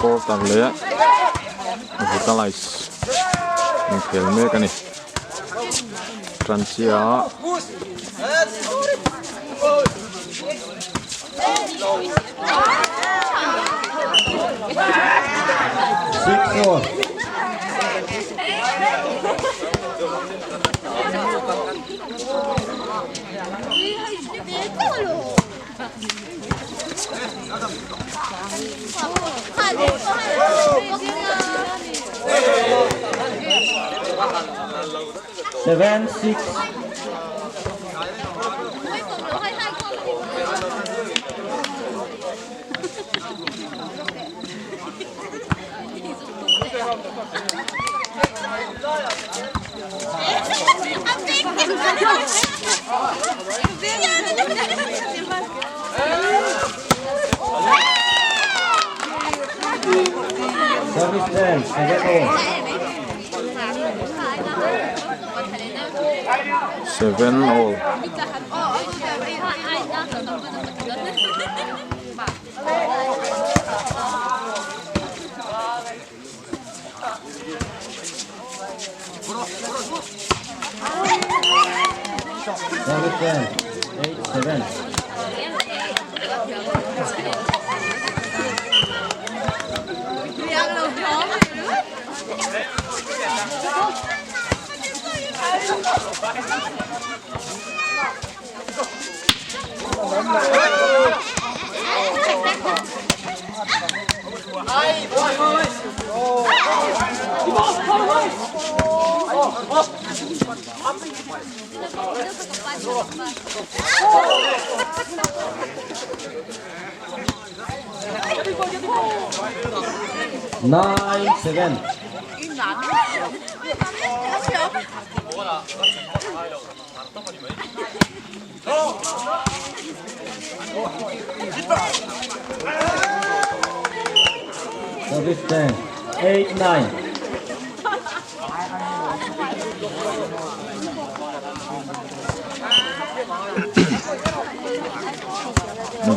Score tạm lệ một ta lại mình खेल में cái này Francia 7-6. Service 10, 7-all. Service 10, 8-7. Nine, 7. Service 10, 8-9.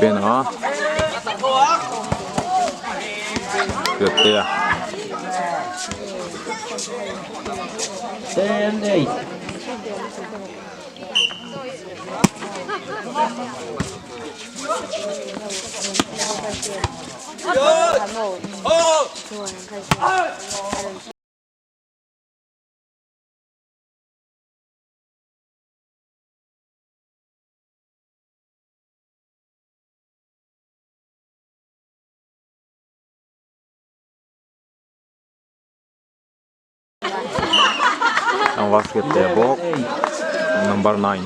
Bên đó được kìa 10-8. Ang basket tebok number 9.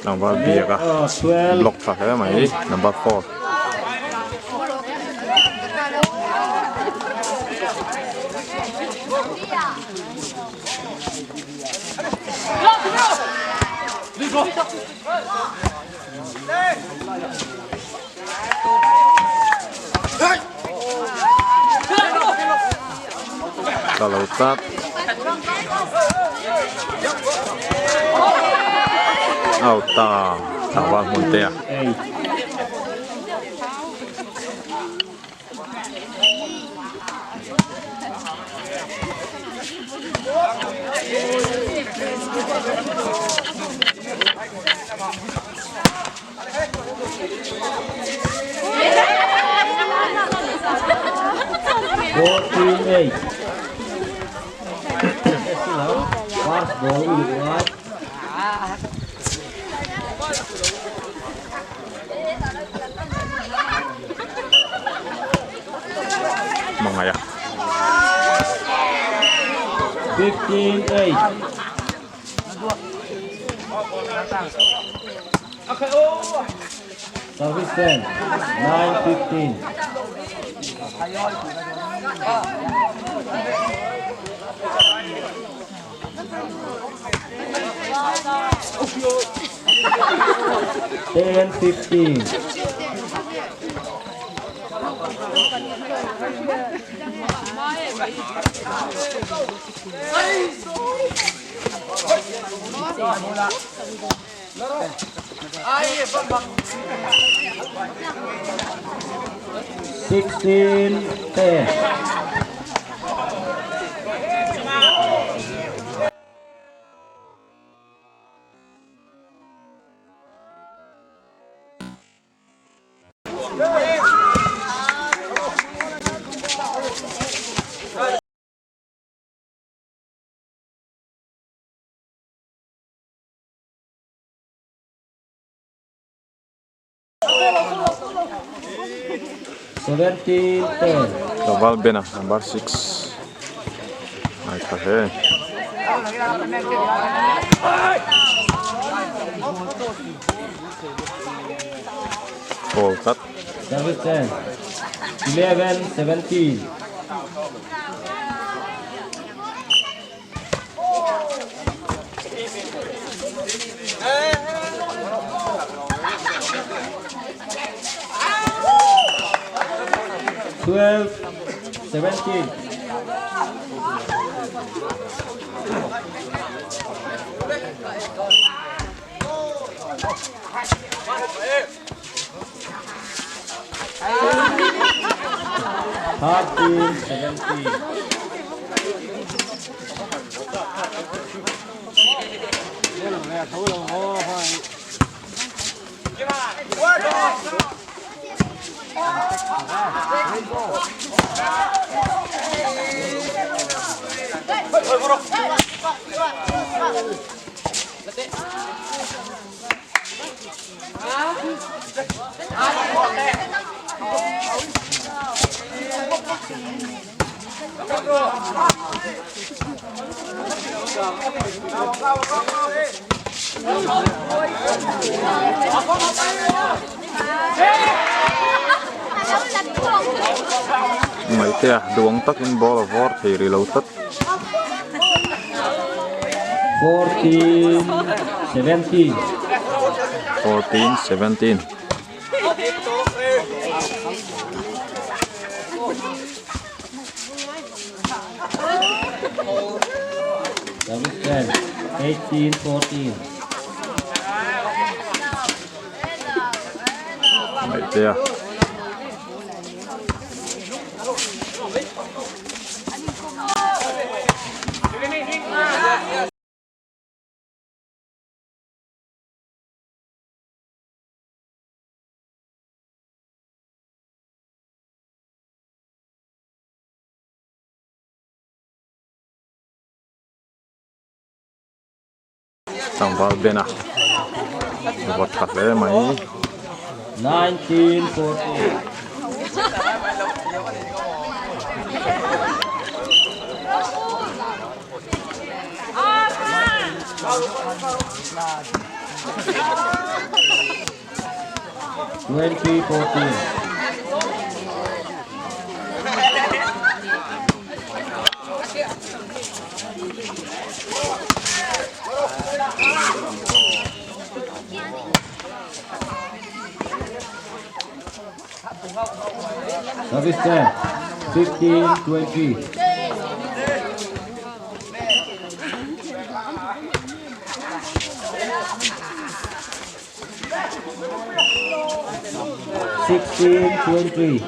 Number biếc à, block phải thế mày, number 4. Kalau utat Auta Tawag Montea. 14-8. Fast ball ulit right. Mga ya. 15-8. Service 10. 9-15. Ten 15. Sixteen 10. Seventeen 10. Laval Bena, number 6. Naik pahe. Ball cut. Service 10. 11-17. Twelve 17. Thirteen 17. Mấy tia duong tak in ball vor thì reloaded. 14-17. 14-17. Service 10. 18-14. Mấy tia. Laval Bena. Vọt thật đấy mấy. 19-14. Twenty 14. Service 10. 15-20. Sixteen 20.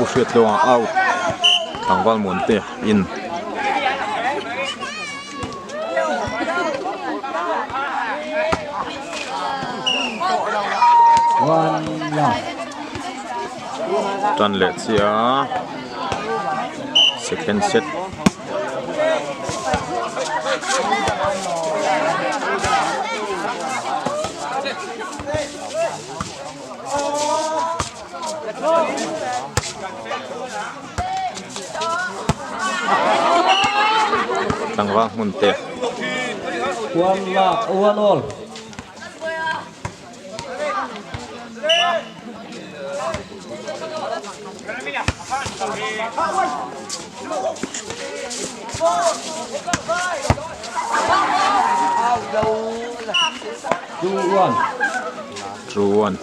Push it long out. Tangwal Monte in. One love. Done, let's see. Second set. Tangwal Monte. One love. 1-all. Two one. True one.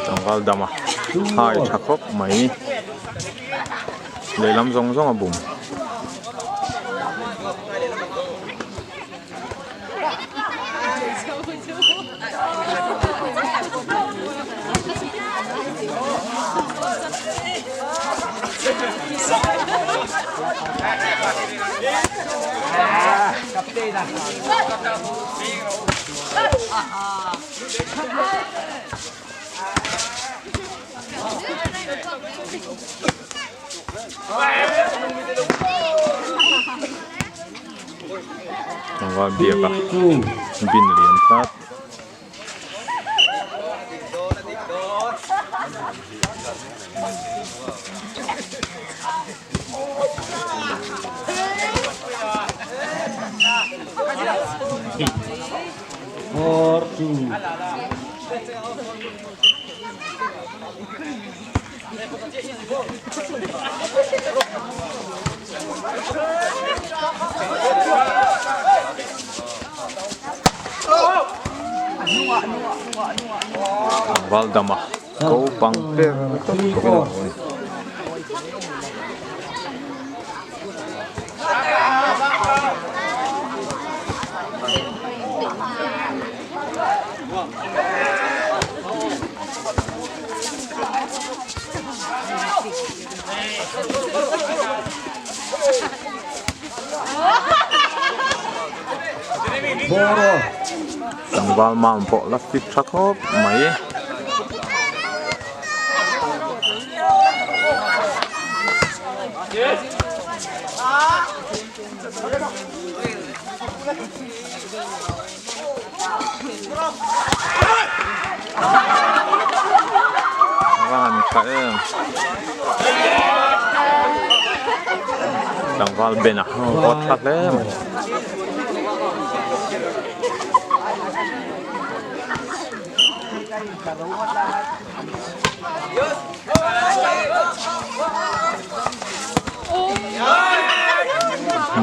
Tangwal Dama. Hai thakop mấy. Lấy lắm rong rong à bùm. Tangwal biak ah. Bin lian tat. Four two. Tangwal Dama. Go bang per. 3-4. Four-all. Tangwal mampo lapit thakop mấy. Van phải Tangwal bên à, có thật đấy.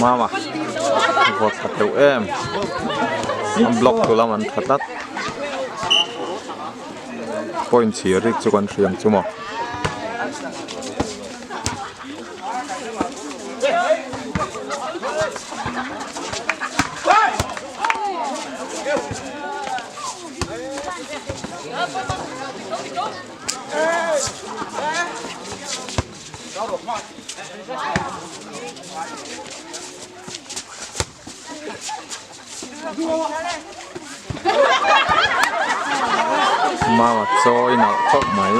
Mama, có thật đâu em. Anh block tôi làm anh thật đắt. Point chỉ riêng cho con riêng chứ mà. Mama, cho nào khóc mấy.